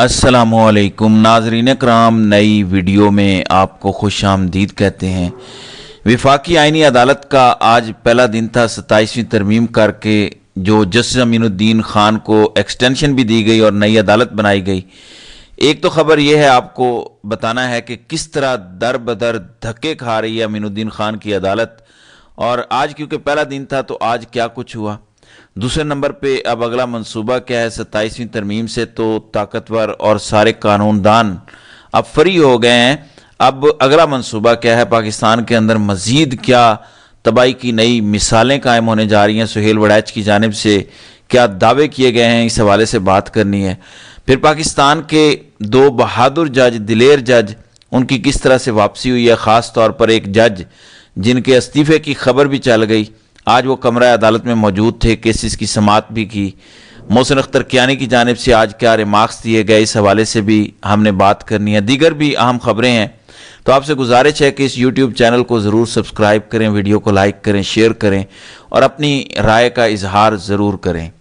अस्सलामु अलैकुम नाज़रीन कराम, नई वीडियो में आपको खुश आमदीद कहते हैं। वफाकी आइनी अदालत का आज पहला दिन था। 27वीं तरमीम करके जो जस्टिस अमीनुद्दीन खान को एक्सटेंशन भी दी गई और नई अदालत बनाई गई। एक तो खबर यह है, आपको बताना है कि किस तरह दर बदर धक्के खा रही है अमीनुद्दीन खान की अदालत, और आज क्योंकि पहला दिन था तो आज क्या कुछ हुआ। दूसरे नंबर पे अब अगला मंसूबा क्या है। 27वीं तरमीम से तो ताकतवर और सारे कानूनदान अब फ्री हो गए हैं। अब अगला मंसूबा क्या है, पाकिस्तान के अंदर मज़ीद क्या तबाही की नई मिसालें कायम होने जा रही हैं। सुहेल वड़ैच की जानिब से क्या दावे किए गए हैं, इस हवाले से बात करनी है। फिर पाकिस्तान के दो बहादुर जज, दिलेर जज, उनकी किस तरह से वापसी हुई है। ख़ास तौर पर एक जज जिनके इस्तीफ़े की खबर भी चल गई, आज वो कमरा अदालत में मौजूद थे, केसेस की समाअत भी की। मोहसिन अख्तर कियानी की जानिब से आज क्या रिमार्क्स दिए गए, इस हवाले से भी हमने बात करनी है। दीगर भी अहम खबरें हैं, तो आपसे गुजारिश है कि इस यूट्यूब चैनल को ज़रूर सब्सक्राइब करें, वीडियो को लाइक करें, शेयर करें और अपनी राय का इजहार ज़रूर करें।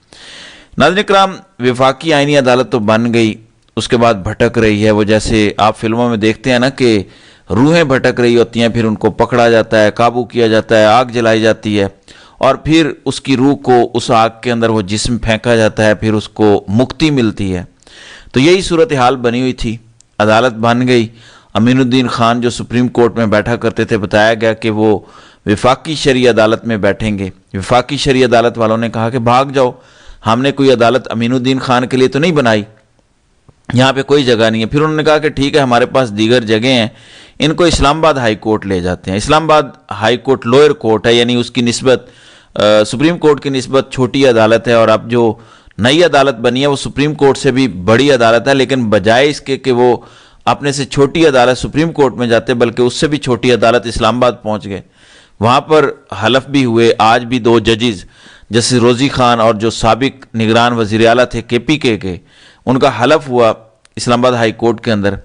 नाज़रीन कराम, वफाकी आइनी अदालत तो बन गई, उसके बाद भटक रही है। वो जैसे आप फिल्मों में देखते हैं ना कि रूहें भटक रही होती हैं, फिर उनको पकड़ा जाता है, काबू किया जाता है, आग जलाई जाती है और फिर उसकी रूह को उस आग के अंदर वो जिस्म फेंका जाता है, फिर उसको मुक्ति मिलती है। तो यही सूरत हाल बनी हुई थी। अदालत बन गई। अमीनुद्दीन खान जो सुप्रीम कोर्ट में बैठा करते थे, बताया गया कि वो वफाकी शरई अदालत में बैठेंगे। वफाकी शरई अदालत वालों ने कहा कि भाग जाओ, हमने कोई अदालत अमीनुद्दीन खान के लिए तो नहीं बनाई, यहाँ पे कोई जगह नहीं है। फिर उन्होंने कहा कि ठीक है, हमारे पास दीगर जगह हैं, इनको इस्लामाबाद हाई कोर्ट ले जाते हैं। Islamabad high court lower court है, यानी उसकी निस्बत सुप्रीम कोर्ट की निस्बत छोटी अदालत है। और अब जो नई अदालत बनी है वो सुप्रीम कोर्ट से भी बड़ी अदालत है, लेकिन बजाय इसके कि वो अपने से छोटी अदालत सुप्रीम कोर्ट में जाते, बल्कि उससे भी छोटी अदालत इस्लामाबाद पहुंच गए। वहाँ पर हलफ भी हुए। आज भी दो जजेस, जस्टिस रोज़ी खान और जो साबिक निगरान वज़ीर आला थे KPK के, उनका हलफ हुआ इस्लामाबाद हाई कोर्ट के अंदर।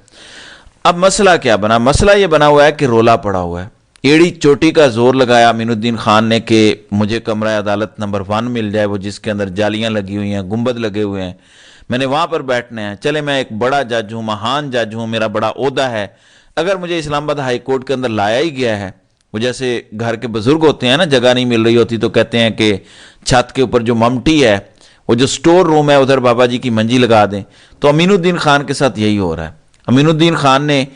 अब मसला क्या बना? मसला ये बना हुआ है कि रोला पड़ा हुआ है। एड़ी चोटी का जोर लगाया अमीनुद्दीन खान ने कि मुझे कमरा अदालत नंबर 1 मिल जाए, वो जिसके अंदर जालियां लगी हुई हैं, गुंबद लगे हुए हैं, मैंने वहाँ पर बैठना है। चले, मैं एक बड़ा जज हूँ, महान जज हूँ, मेरा बड़ा ओहदा है। अगर मुझे इस्लामाबाद हाई कोर्ट के अंदर लाया ही गया है, वो जैसे घर के बुजुर्ग होते हैं ना, जगह नहीं मिल रही होती तो कहते हैं कि छत के ऊपर जो ममटी है, वो जो स्टोर रूम है, उधर बाबा जी की मंजी लगा दें। तो अमीनुद्दीन खान के साथ यही हो रहा है। अमीनुद्दीन खान ने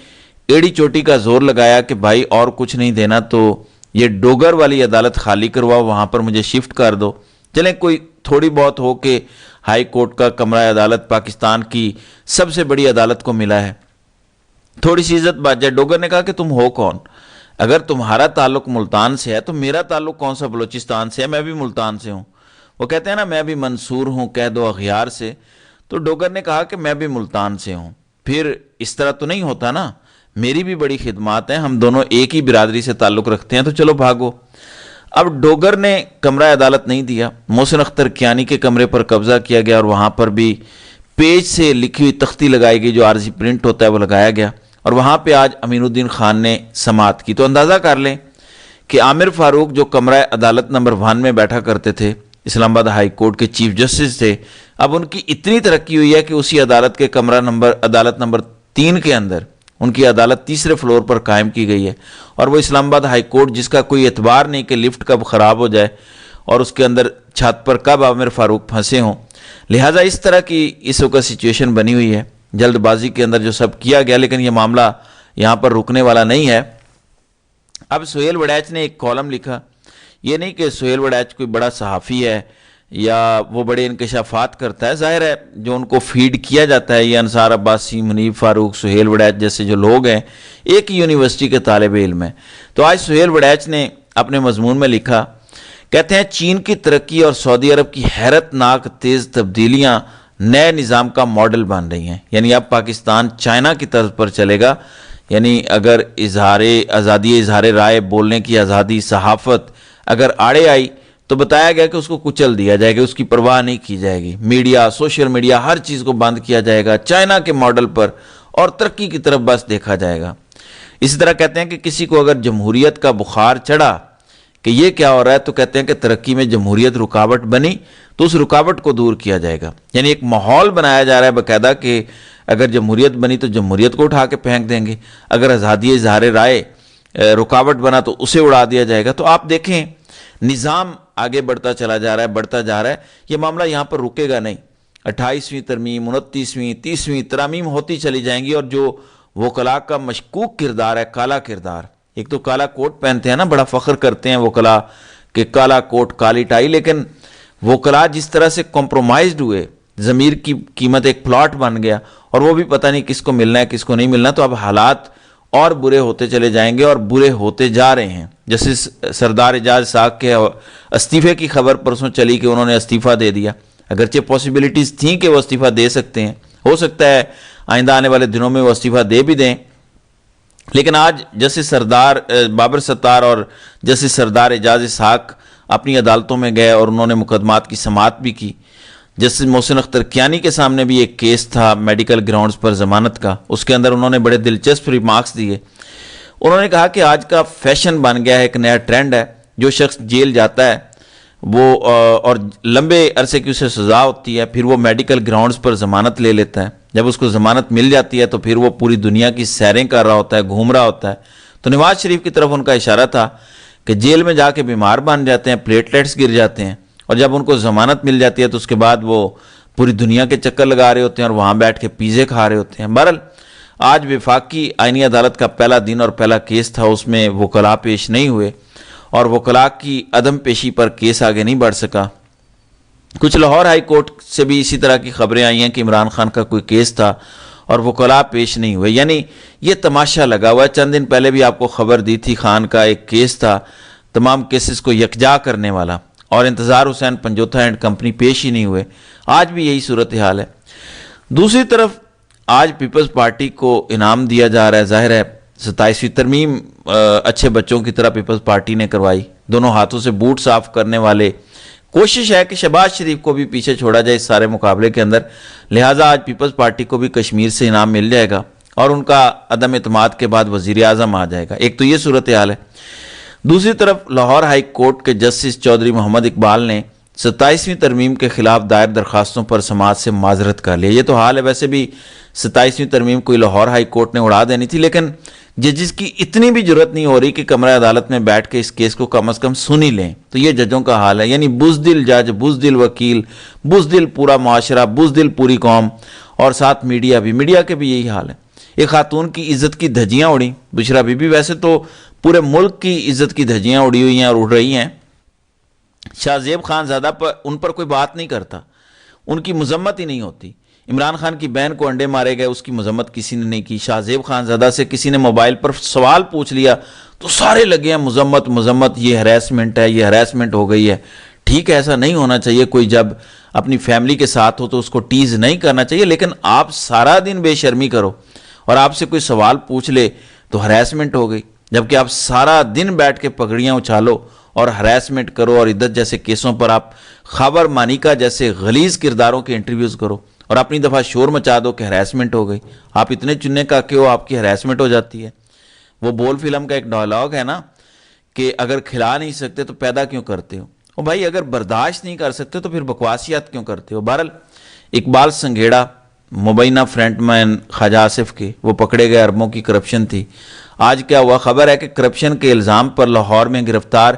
एड़ी चोटी का जोर लगाया कि भाई और कुछ नहीं देना तो ये डोगर वाली अदालत खाली करवाओ, वहाँ पर मुझे शिफ्ट कर दो। चलें, कोई थोड़ी बहुत हो कि हाई कोर्ट का कमरा अदालत पाकिस्तान की सबसे बड़ी अदालत को मिला है, थोड़ी सी इज्जत बात जाए। डोगर ने कहा कि तुम हो कौन? अगर तुम्हारा ताल्लुक मुल्तान से है तो मेरा ताल्लुक कौन सा बलोचिस्तान से है? मैं भी मुल्तान से हूँ। वो कहते हैं ना, मैं भी मंसूर हूँ, कह दो अखियार से। तो डोगर ने कहा कि मैं भी मुल्तान से हूँ। फिर इस तरह तो नहीं होता ना, मेरी भी बड़ी खिदमात हैं, हम दोनों एक ही बिरादरी से ताल्लुक़ रखते हैं, तो चलो भागो। अब डोगर ने कमरा अदालत नहीं दिया। मोहसिन अख्तर कियानी के कमरे पर कब्जा किया गया और वहाँ पर भी पेज से लिखी हुई तख्ती लगाई गई, जो आर्जी प्रिंट होता है वो लगाया गया। और वहाँ पर आज अमीनुद्दीन खान ने समाअत की। तो अंदाज़ा कर लें कि आमिर फारूक जो कमरा अदालत नंबर 1 में बैठा करते थे, इस्लामाबाद हाई कोर्ट के चीफ जस्टिस थे, अब उनकी इतनी तरक्की हुई है कि उसी अदालत के अदालत नंबर 3 के अंदर उनकी अदालत तीसरे फ्लोर पर कायम की गई है। और वो इस्लामाबाद हाई कोर्ट, जिसका कोई एतबार नहीं कि लिफ्ट कब ख़राब हो जाए और उसके अंदर छत पर कब आमिर फारूक फंसे हों। लिहाजा इस तरह की इस वक्त सिचुएशन बनी हुई है। जल्दबाजी के अंदर जो सब किया गया, लेकिन यह मामला यहाँ पर रुकने वाला नहीं है। अब सुहेल वड़ैच ने एक कॉलम लिखा। ये नहीं कि सुहेल वड़ैच कोई बड़ा सहाफ़ी है या वो बड़े इंकशाफात करता है। ज़ाहिर है जो उनको फीड किया जाता है, ये अंसार अब्बासी, मुनीब फारूक, सुहेल वड़ैच जैसे जो लोग हैं, एक ही यूनिवर्सिटी के तालिब इल्म हैं। तो आज सुहेल वड़ैच ने अपने मजमून में लिखा, कहते हैं चीन की तरक्की और सऊदी अरब की हैरतनाक तेज़ तब्दीलियाँ नए निज़ाम का मॉडल बन रही हैं। यानी अब पाकिस्तान चाइना की तर्ज पर चलेगा। यानी अगर आज़ादी इजहार राय, बोलने की आज़ादी, सहाफ़त अगर आड़े आई तो बताया गया कि उसको कुचल दिया जाएगा, उसकी परवाह नहीं की जाएगी। मीडिया, सोशल मीडिया, हर चीज़ को बंद किया जाएगा चाइना के मॉडल पर और तरक्की की तरफ बस देखा जाएगा। इसी तरह कहते हैं कि किसी को अगर जमहूरियत का बुखार चढ़ा कि ये क्या हो रहा है, तो कहते हैं कि तरक्की में जमहूरियत रुकावट बनी तो उस रुकावट को दूर किया जाएगा। यानी एक माहौल बनाया जा रहा है बाकायदा कि اگر جمہوریت بنی تو جمہوریت کو اٹھا کے پھینک دیں گے، اگر آزادی اظہار رائے رکاوٹ بنا تو اسے اڑا دیا جائے گا۔ تو آپ دیکھیں نظام آگے بڑھتا چلا جا رہا ہے، بڑھتا جا رہا ہے، یہ معاملہ یہاں پر رکے گا نہیں۔ 28ویں ترمیم، 29ویں، 30ویں ترامیم ہوتی چلی جائیں گی، اور جو وکلاء کا مشکوک کردار ہے، کالا کردار، ایک تو کالا کوٹ پہنتے ہیں نا، بڑا فخر کرتے ہیں وکلاء کہ کالا کوٹ کالی ٹائی، لیکن وکلاء جس طرح سے کمپرومائزڈ ہوئے، ضمیر کی قیمت ایک پلاٹ بن گیا، اور وہ بھی پتہ نہیں کس کو ملنا ہے کس کو نہیں ملنا۔ تو اب حالات اور برے ہوتے چلے جائیں گے، اور برے ہوتے جا رہے ہیں۔ جیسے سردار اعجاز اسحاق کے استعفے کی خبر پرسوں چلی کہ انہوں نے استعفیٰ دے دیا، اگرچہ پاسبلٹیز تھیں کہ وہ استعفیٰ دے سکتے ہیں، ہو سکتا ہے آئندہ آنے والے دنوں میں وہ استعفیٰ دے بھی دیں، لیکن آج جیسے سردار بابر ستار اور جیسے سردار اعجاز اسحاق اپنی عدالتوں میں گئے اور انہوں نے مقدمات کی سماعت بھی کی، جیسے محسن اختر کیانی کے سامنے بھی ایک کیس تھا میڈیکل گراؤنڈز پر ضمانت کا، اس کے اندر انہوں نے بڑے دلچسپ ریمارکس دیے۔ انہوں نے کہا کہ آج کا فیشن بن گیا ہے، ایک نیا ٹرینڈ ہے، جو شخص جیل جاتا ہے وہ اور لمبے عرصے کی اسے سزا ہوتی ہے، پھر وہ میڈیکل گراؤنڈز پر ضمانت لے لیتا ہے، جب اس کو ضمانت مل جاتی ہے تو پھر وہ پوری دنیا کی سیریں کر رہا ہوتا ہے، گھوم رہا ہوتا ہے۔ تو نواز شریف کی طرف ان کا اشارہ تھا کہ جیل میں جا کے بیمار بن جاتے ہیں، پلیٹلیٹس گر جاتے ہیں، اور جب ان کو ضمانت مل جاتی ہے تو اس کے بعد وہ پوری دنیا کے چکر لگا رہے ہوتے ہیں اور وہاں بیٹھ کے پیزے کھا رہے ہوتے ہیں۔ بہرحال آج وفاقی آئینی عدالت کا پہلا دن اور پہلا کیس تھا، اس میں وکلاء پیش نہیں ہوئے، اور وکلاء کی عدم پیشی پر کیس آگے نہیں بڑھ سکا۔ کچھ لاہور ہائی کورٹ سے بھی اسی طرح کی خبریں آئی ہیں کہ عمران خان کا کوئی کیس تھا اور وکلاء پیش نہیں ہوئے، یعنی یہ تماشا لگا ہوا ہے۔ چند دن پہلے بھی آپ کو خبر دی تھی، خان کا ایک کیس تھا تمام کیسز کو یکجا کرنے والا، اور انتظار حسین پنجوتھا اینڈ کمپنی پیش ہی نہیں ہوئے۔ آج بھی یہی صورتحال ہے۔ دوسری طرف آج پیپلز پارٹی کو انعام دیا جا رہا ہے، ظاہر ہے 27ویں ترمیم اچھے بچوں کی طرح پیپلز پارٹی نے کروائی، دونوں ہاتھوں سے بوٹ صاف کرنے والے۔ کوشش ہے کہ شہباز شریف کو بھی پیچھے چھوڑا جائے اس سارے مقابلے کے اندر، لہٰذا آج پیپلز پارٹی کو بھی کشمیر سے انعام مل جائے گا، اور ان کا عدم اعتماد کے بعد وزیر اعظم آ جائے گا۔ ایک تو یہ صورتحال ہے۔ دوسری طرف لاہور ہائی کورٹ کے جسٹس چودھری محمد اقبال نے 27ویں ترمیم کے خلاف دائر درخواستوں پر سماعت سے معذرت کر لیا۔ یہ تو حال ہے، ویسے بھی 27ویں ترمیم کوئی لاہور ہائی کورٹ نے اڑا دینی تھی، لیکن ججز کی اتنی بھی جرت نہیں ہو رہی کہ کمرہ عدالت میں بیٹھ کے اس کیس کو کم از کم سن ہی لیں۔ تو یہ ججوں کا حال ہے، یعنی بزدل جج، بزدل وکیل، بزدل پورا معاشرہ، بزدل پوری قوم، اور ساتھ میڈیا کے بھی یہی حال ہے۔ ایک خاتون کی عزت کی دھجیاں اڑیں، بشرا بی بی، ویسے تو پورے ملک کی عزت کی دھجیاں اڑی ہوئی ہیں اور اڑ رہی ہیں۔ شاہ زیب خان زادہ پر ان پر کوئی بات نہیں کرتا، ان کی مذمت ہی نہیں ہوتی۔ عمران خان کی بہن کو انڈے مارے گئے، اس کی مذمت کسی نے نہیں کی۔ شاہ زیب خان زادہ سے کسی نے موبائل پر سوال پوچھ لیا تو سارے لگے ہیں مذمت، یہ ہراسمنٹ ہے، یہ ہراسمنٹ ہو گئی ہے۔ ٹھیک ہے، ایسا نہیں ہونا چاہیے، کوئی جب اپنی فیملی کے ساتھ ہو تو اس کو ٹیز نہیں کرنا چاہیے، لیکن آپ سارا دن بے شرمی کرو اور آپ سے کوئی سوال پوچھ لے تو ہراسمنٹ ہو گئی، جبکہ آپ سارا دن بیٹھ کے پگڑیاں اچھالو اور ہراسمنٹ کرو، اور عدت جیسے کیسوں پر آپ خاور مانیکا جیسے غلیظ کرداروں کے انٹرویوز کرو، اور اپنی دفعہ شور مچا دو کہ ہراسمنٹ ہو گئی۔ آپ اتنے چننے کا کہ ہو، آپ کی ہراسمنٹ ہو جاتی ہے۔ وہ بول فلم کا ایک ڈائلاگ ہے نا کہ اگر کھلا نہیں سکتے تو پیدا کیوں کرتے ہو؟ او بھائی، اگر برداشت نہیں کر سکتے تو پھر بکواسیات کیوں کرتے ہو؟ بہرحال اقبال سنگھیڑا، مبینہ فرنٹ مین خواجہ آصف کے، وہ پکڑے گئے، اربوں کی کرپشن تھی۔ آج کیا ہوا؟ خبر ہے کہ کرپشن کے الزام پر لاہور میں گرفتار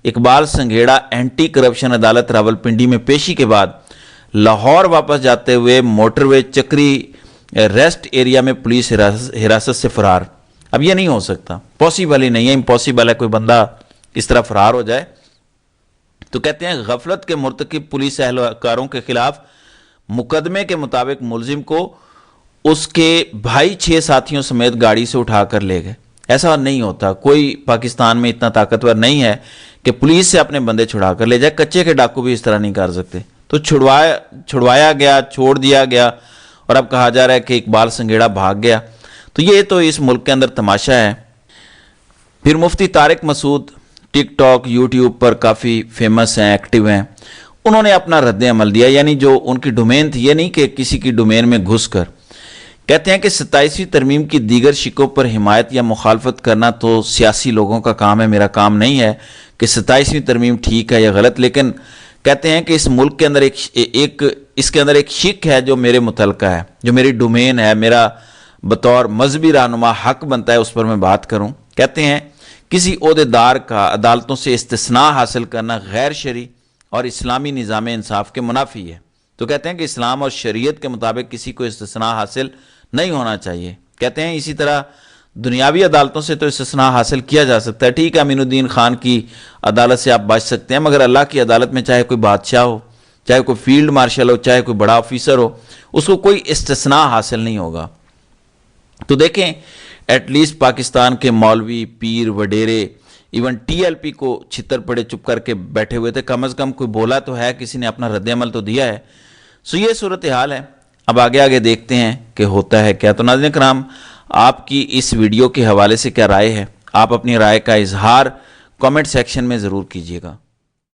اقبال سنگھیڑا اینٹی کرپشن عدالت راولپنڈی میں پیشی کے بعد لاہور واپس جاتے ہوئے موٹر وے چکری ریسٹ ایریا میں پولیس حراست سے فرار۔ اب یہ نہیں ہو سکتا، پاسبل ہی نہیں ہے، امپاسبل ہے کوئی بندہ اس طرح فرار ہو جائے۔ تو کہتے ہیں غفلت کے مرتکب پولیس اہلکاروں کے خلاف مقدمے کے مطابق ملزم کو اس کے بھائی 6 ساتھیوں سمیت گاڑی سے اٹھا کر لے گئے۔ ایسا نہیں ہوتا، کوئی پاکستان میں اتنا طاقتور نہیں ہے کہ پولیس سے اپنے بندے چھڑا کر لے جائے۔ کچے کے ڈاکو بھی اس طرح نہیں کر سکتے۔ تو چھڑوایا گیا، چھوڑ دیا گیا، اور اب کہا جا رہا ہے کہ اقبال سنگھیڑا بھاگ گیا۔ تو یہ تو اس ملک کے اندر تماشا ہے۔ پھر مفتی طارق مسعود ٹک ٹاک، یوٹیوب پر کافی فیمس ہیں، ایکٹیو ہیں۔ انہوں نے اپنا رد عمل دیا، یعنی جو ان کی ڈومین تھی، یہ نہیں کہ کسی کی ڈومین میں گھس کر۔ کہتے ہیں کہ 27ویں ترمیم کی دیگر شقوں پر حمایت یا مخالفت کرنا تو سیاسی لوگوں کا کام ہے، میرا کام نہیں ہے کہ 27ویں ترمیم ٹھیک ہے یا غلط، لیکن کہتے ہیں کہ اس ملک کے اندر ایک इसके अंदर एक शिक है जो मेरे मुतलका है, जो मेरी डोमेन है, मेरा बतौर मजहबी रहनुमा हक बनता है उस पर मैं बात करूं। कहते हैं किसी ओहदेदार का अदालतों से इस्तिस्ना हासिल करना गैर शरई और इस्लामी निज़ाम इंसाफ के मुनाफी है। तो कहते हैं कि इस्लाम और शरीयत के मुताबिक किसी को इस्तिस्ना हासिल नहीं होना चाहिए। कहते हैं इसी तरह दुनियावी अदालतों से तो इस्तिस्ना हासिल किया जा सकता है, ठीक है, अमीनुद्दीन खान की अदालत से आप बच सकते हैं, मगर अल्लाह की अदालत में चाहे कोई बादशाह हो, चाहे कोई फील्ड मार्शल हो, चाहे कोई बड़ा ऑफिसर हो, उसको कोई इस्तिस्ना हासिल नहीं होगा। तो देखें, एटलीस्ट पाकिस्तान के मौलवी, पीर, वडेरे, इवन टीएलपी को छितर पड़े चुप करके बैठे हुए थे, कम अज़ कम कोई बोला तो है, किसी ने अपना रद्द-ए-अमल तो दिया है। सो ये सूरत हाल है। अब आगे आगे देखते हैं कि होता है क्या। तो नाज़रीन कराम, आपकी इस वीडियो के हवाले से क्या राय है? आप अपनी राय का इजहार कमेंट सेक्शन में ज़रूर कीजिएगा।